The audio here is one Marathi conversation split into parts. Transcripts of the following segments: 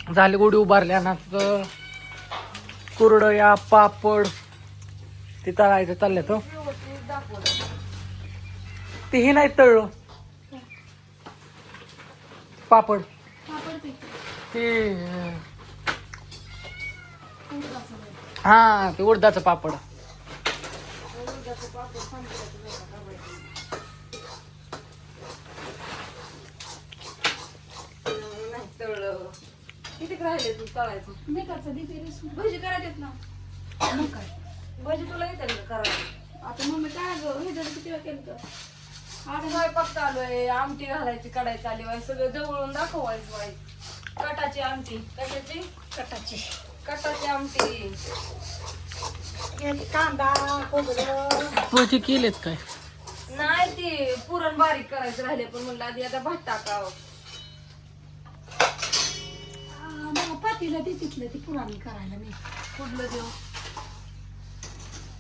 झाले गुढी उभारल्यानंतर कुरडया पापड ते तळायचं चाललं तो तेही नाही तळलं पापड ते हा ते उडदाचं पापड किती राहिले तू तळायचं भजी करायचे ना मग काय भजी तुला येते का करायला आता मम्मी काय हे जर किती वेळ केलं तर आता स्वयंपाक चालू आहे आमटी घालायची कढायची आली वाई सगळं जवळून दाखवायचं वाई कटाची आमटी कशाची कटाची आमटी कांदा भजी केलेत काय नाही ती पुरण बारीक करायचं राहिले पण म्हणलं आधी आता भात टाकावं मला पातीला तिथलं ती पुराणी करायला मी कुठलं देऊ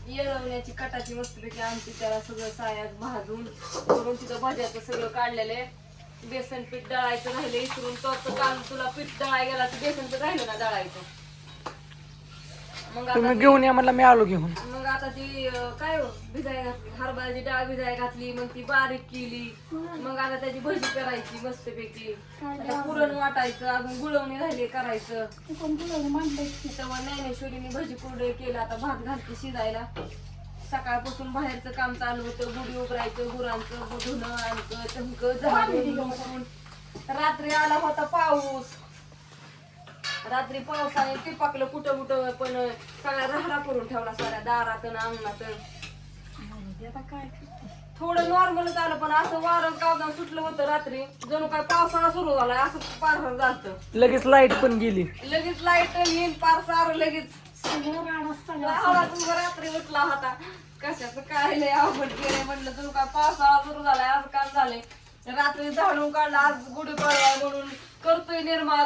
येळवण्याची कटाची मस्तपैकी आमटी त्याला सगळं सायात भाजून करून तिथं भाज्याचं सगळं काढलेलं बेसन पीठ दळायचं राहिले इकडून तो काल तुला पीठ दळाय गेला तर बेसन पीठ राहिलं ना दळायचं मग तुम्ही आता घेऊन या म्हणलं मी आलो घेऊन मग आता ती काय भिजाय घातली हरभऱ्याची डाळ भिजाय घातली मग ती बारीक केली मग आता त्याची भजी करायची मस्तपैकी आता पुरण वाटायचं अजून गुळवणी राहिले करायचं तेव्हा ज्ञानेश्वरीने भजी कुरडे केलं आता भात घालते शिजायला सकाळपासून बाहेरचं काम चालू होतं गुढी उभरायचं गुरांचं धुणं आणतं चमकं झाडून रात्री आला होता पाऊस रात्री पावसाने टिपाकलं कुठं कुठं पण सगळ्या राहरा करून ठेवला साऱ्या दारात अंगणात काय थोडं नॉर्मलच आलं पण असं वारं कावदान सुटलं होतं रात्री जणू काय पावसाळा सुरू झालाय असं पार झालं लगेच लाईट पण गेली लगेच लाईट येईल पार सारं लगेच रात्री उठला होता कशाचं काय लय अवघड केलंय म्हणलं जणू काय पावसाळा सुरू झालाय असं काम झालंय रात्री झाडून काढला आज गुढी पाडवा म्हणून करतोय निर्माळ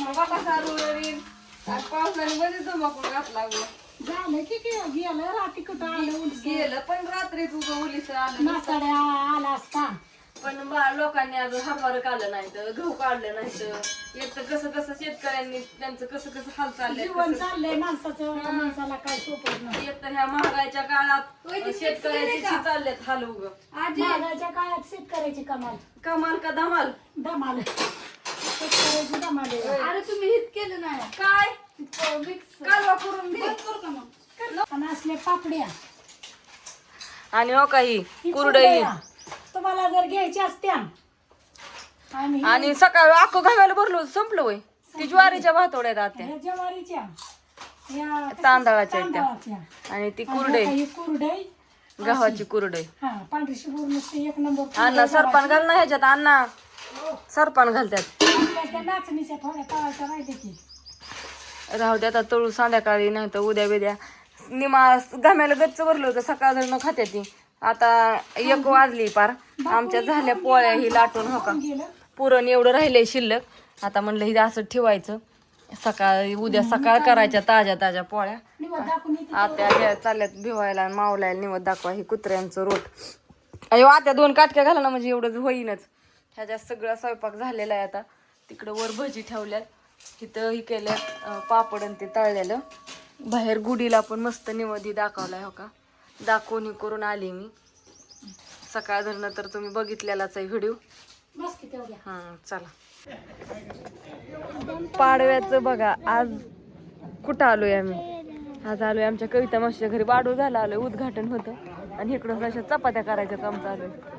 बाबा सारू पावसाने मध्ये धुमाकूळ घातला झालं की गेलं रात्री कुठं आलं गेलं पण रात्री तुझं उलीस आलं नासाड्या आला असता पण लोकांनी अजून हरभर काढलं नाही तर गहू काढलं नाही तर एक तर कसं कसं शेतकऱ्यांनी त्यांचं कसं कसं हाल चाललंय जीवन चाललंय माणसाला काय सोपत नाही एक तर ह्या महागाईच्या काळात शेतकऱ्याची चाललेत हाल उग महागाईच्या काळात शेतकऱ्याची कमाल का धमाल धमाल शेतकऱ्याची धमाल अरे तुम्ही हित केलं नाही काय कालवा करून दे आणि असले पापड्या आणि हो काही कुरडई तुम्हाला जर घ्यायची असत्या आणि सकाळी अख्खं घामायला भरलो संपलं वय ती ज्वारीच्या भातोड्यात आत्या ज्वारीच्या तांदळाच्या आणि ती कुरडई कुरडई गव्हाची कुरडई पांढरी शुभूर नुसती एक नंबर अण्णा सरपान घाल ना ह्याच्यात अण्णा सरपान घालतात त्या नाचणीच्या थोड्या तळाच्या राहिल्या की राहू द्या आता तळू संध्याकाळी नाही तर उद्या बिद्या निमा घामायला गच्च भरलं होतं सकाळ धरण खात्या ती आता 1 वाजली पार आमच्या झाल्या पोळ्या ही लाटून हो का पुरण एवढं राहिलंय शिल्लक आता म्हणलं ही असं ठेवायचं सकाळ उद्या सकाळ करायच्या ताज्या ताज्या पोळ्या आता ह्या चालल्यात भिवायला मावलायला निवत दाखवा ही कुत्र्यांचं रोट अयो आता 2 काटक्या घाला ना म्हणजे एवढं होईनच ह्याच्यात सगळं स्वयंपाक झालेला आहे आता तिकडं वर भजी ठेवल्यात इथं ही केल्यात पापड आणि ते तळलेलं बाहेर गुढीला पण मस्त निवदी दाखवलाय हो का दाखवून ही करून आली मी सकाळ धरणं तर तुम्ही बघितलेलाच आहे व्हिडिओ चला पाडव्याचं बघा आज कुठं आलोय आम्ही आज आलोय आमच्या कविता मावशीच्या घरी वाढू झाला आलोय उद्घाटन होतं आणि इकडं अशा चपात्या करायच्या काम चालू आहे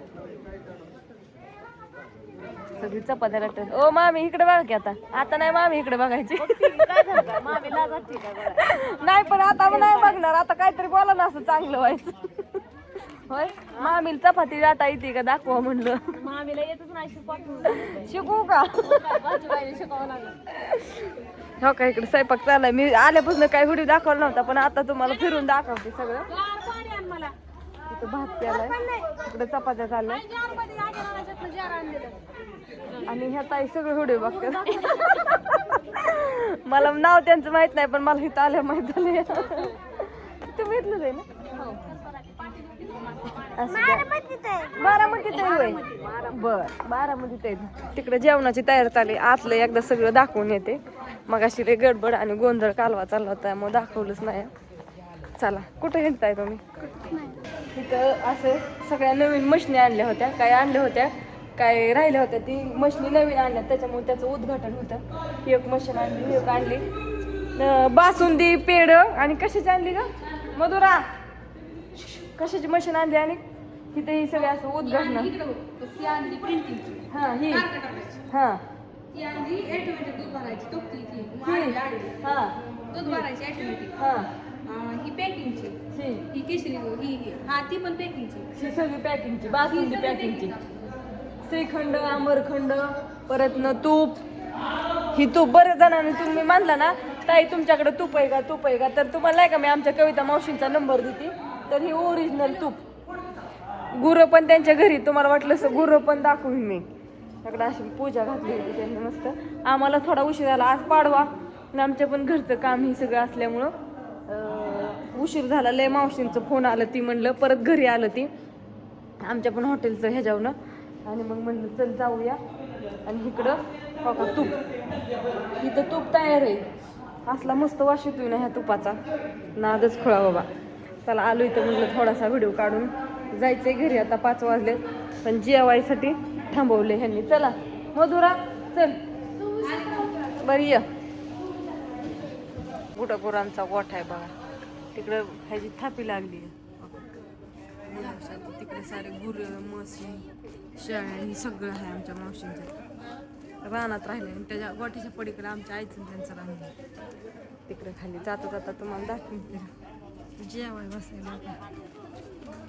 सगळी चपात्या लागतात ओ मामी इकडे बघा की आता नाही मामी इकडे बघायची नाही पण आता नाही बघणार आता काहीतरी बोला ना असं चांगलं व्हायचं होय मामीला चपाती जाता येते का दाखवा म्हणलं मामीला येतच नाही शिकवू का हो का इकडे स्वयंपाक चाललाय मी आल्यापासून काही व्हिडिओ दाखवला नव्हता पण आता तुम्हाला फिरून दाखवते सगळं इथं भात प्यालाय इकडे चपात्या चालल्या आणि ह्या ताई सगळं व्हिडिओ बघतात मला नाव त्यांचं माहित नाही पण मला इथं आल्या माहित झालं तुम्ही इथलंच आहे ना असं बारामतीत आहे होय. बर बारामतीत आहे. तिकडे जेवणाची तयारी चालली. आतलं एकदा सगळं दाखवून येते. मग अशी रे गडबड आणि गोंधळ कालवा चालला होता मग दाखवलंच नाही. चला कुठे हिंडताय तुम्ही? तिथं असं सगळ्या नवीन मशनी आणल्या होत्या. काय आणल्या होत्या काय राहिल्या होत्या ती मशनी नवीन आणल्या त्याच्यामुळे त्याचं उद्घाटन होतं. ही एक मशीन आणली ही एक आणली. बासुंदी पेढ आणि कशाची आणली का मधुरा? कशाची मशीन आणली आणि तिथे ही सगळी असं उद्घाटन. हा ही हा ही पॅकिंगची ही केशरी ही हा ती पण पॅकिंगची ही सगळी पॅकिंगची बासुंदी पॅकिंगची. श्रीखंड आमरखंड परत न तूप. ही तूप बऱ्याच जणांनी तुम्ही मानला ना ताई तुमच्याकडे तूप आहे का तर तुम्हाला नाही का मी आमच्या कविता मावशींचा नंबर देते. तर ही ओरिजिनल तूप. गुरं पण त्यांच्या घरी तुम्हाला वाटलं असं गुरं पण दाखवून मी त्याकडे अशी पूजा घातली होती त्यांनी मस्त. आम्हाला थोडा उशीर झाला आज पाडवा आणि आमच्या पण घरचं काम ही सगळं असल्यामुळं उशीर झाला. लय मावशींचं फोन आलं ती म्हणलं परत घरी आलं ती आमच्या पण हॉटेलचं ह्याच्यावरनं आणि मग म्हणलं चल जाऊया. आणि इकडं बघा तूप इथं तूप तयार आहे. असला मस्त वास येतोय ना ह्या तुपाचा नादच खुळा बाबा. चला आलो इथं म्हणलं थोडासा व्हिडिओ काढून जायचंय घरी. आता 5 वाजले पण जेवायसाठी थांबवले ह्यांनी. चला मधुरा चल बरी ये. गुटागुरांचा गोठा आहे बघा. तिकडं ह्याची थापी लागली आहे. तिकडे सारे गुरं म्हशी शेळ्या ही सगळं आहे आमच्या मावशींच्या रानात राहिले. आणि त्याच्या गोठ्याच्या पलीकडे आमच्या आईचं त्यांचं रान आहे. तिकडे खाली जाता जाता तुम्हाला दाखवून जेवाय बसायला.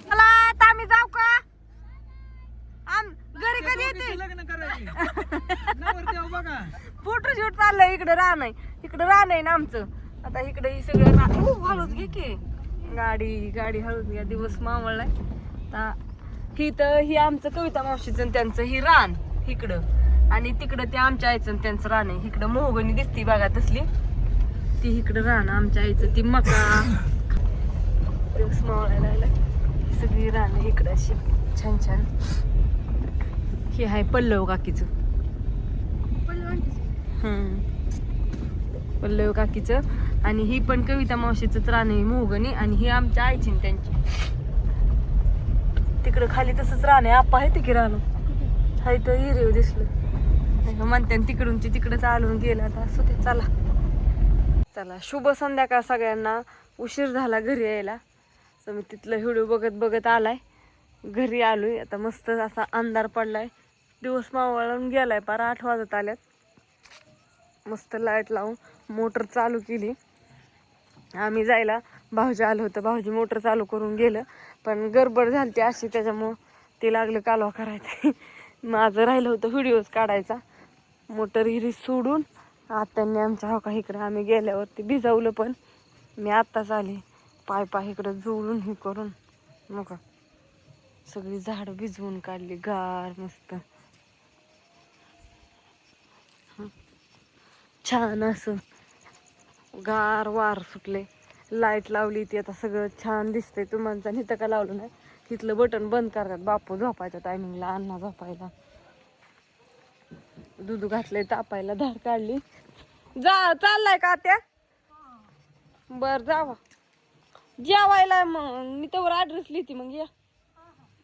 चला आता आम्ही जाऊ का? घरी कधी येते? लग्न करायची फोटोशूट चाललंय. इकडे रान आहे तिकडे रान आहे ना आमचं. आता इकडे ही सगळं हळूच घे की गाडी हळूच घ्या. दिवस मावळलाय आता. ही आमचं कविता मावशीचं त्यांचं ही रान इकडं आणि तिकडं ते आमच्या आईचं त्यांचं रान आहे. इकडं मोहगणी दिसती बघा तसली ती इकडं रान आमच्या आईचं. ती मका दिवस मावळायला लागलाय. सगळी रान आहे इकडं अशी छान छान. हे आहे पल्लव काकीचं पल्लव काकीचं आणि ही पण कविता मावशीचं रान आहे मोहगणी आणि ही आमच्या आईची त्यांची. तिकडं खाली तसंच रान आहे. आप्पा आहे तिकडे रान हाय तर हिरेव दिसलं म्हणते तिकडून तिकडं चालून गेलं. आता असू ते. चला शुभ संध्याकाळ सगळ्यांना. उशीर झाला घरी यायला तर मी तिथलं व्हिडिओ बघत आलाय. घरी आलोय आता. मस्त असा अंधार पडलाय. दिवस मावळून गेलाय. पार 8 वाजत आल्यात. मस्त लाईट लावून मोटर चालू केली. आम्ही जायला भाऊजी आलं होतं. भाऊजी मोटर चालू करून गेलं पण गडबड झाली ती अशी त्याच्यामुळं ते लागलं कालवा करायचं. माझं राहिलं होतं व्हिडिओज काढायचा. मोटर हिरी सोडून आत्यांनी आमच्या हो का इकडं आम्ही गेल्यावरती भिजवलं पण मी आत्ताच आले. पाय इकडं जोडून हे करून मग सगळी झाडं भिजवून काढली गार मस्त छान असं गार वार सुटले. लाईट लावली ती आता सगळं छान दिसतंय. तुम्हाला इथं का लावलं नाही तिथलं बटन बंद करतात बापू झोपायच्या टायमिंगला अण्णा झोपायला. दूध घातलंय तापायला. धार काढली. चाललाय का त्या? बर जावा जेवायला. मग मी त्यावर ऍड्रेस लिहिते मग या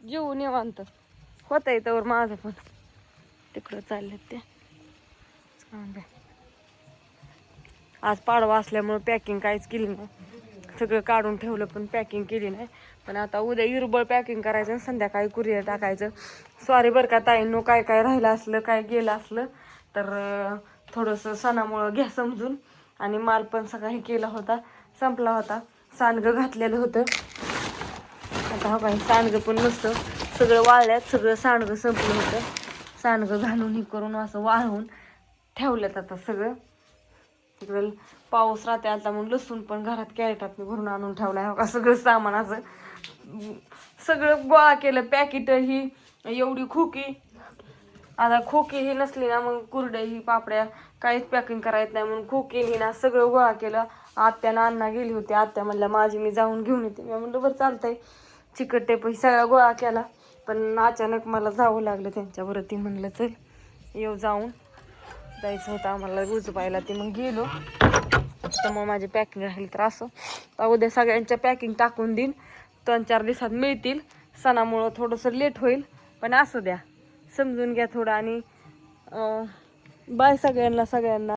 जेवू निवांत होतंय त्यावर. माझं पण तिकडं चाललेत ते. आज पाडवा असल्यामुळे पॅकिंग काहीच केली नाही. सगळं काढून ठेवलं पण पॅकिंग केली नाही. पण आता उद्या युरबळ पॅकिंग करायचं आणि संध्याकाळी कुरिअर टाकायचं. सॉरी बरं का ताईंनो काय राहिलं असलं काय गेलं असलं तर थोडंसं सणामुळं घ्या समजून. आणि माल पण सगळा हे केला होता संपला होता. सांडगं घातलेलं होतं. आता हा काही सांडगं पण नसतं सगळं वाळल्यात. सगळं सांडगं संपलं होतं. सांडगं घालून हे करून असं वाळवून ठेवल्यात आता सगळं. तिकडं पाऊस राहते आता म्हणून लसूण पण घरात कॅरेटात भरून आणून ठेवलाय. हो का सगळं सामान असं सगळं गोळा केलं. पॅकेट ही एवढी खोकी. आता खोकी ही नसली ना मग कुरड्या ही पापड्या काहीच पॅकिंग करायचं नाही म्हणून खोकी ही ना सगळं गोळा केलं. आत्यानं अण्णा गेली होती. आत्या म्हणल्या माझी मी जाऊन घेऊन येते. मी म्हणलं बरं चालतंय. चिकट टेप सगळा गोळा केला. पण अचानक मला जावं लागलं त्यांच्यावरती. म्हणलं चल येऊ जाऊन जायचं होतं आम्हाला उजपायला. ते मग गेलो. तर मग माझी पॅकिंग राहील तर असं तर उद्या सगळ्यांच्या पॅकिंग टाकून देईन. 3-4 दिवसात मिळतील. सणामुळं थोडंसं लेट होईल पण असू द्या, समजून घ्या थोडं. आणि बाय सगळ्यांना.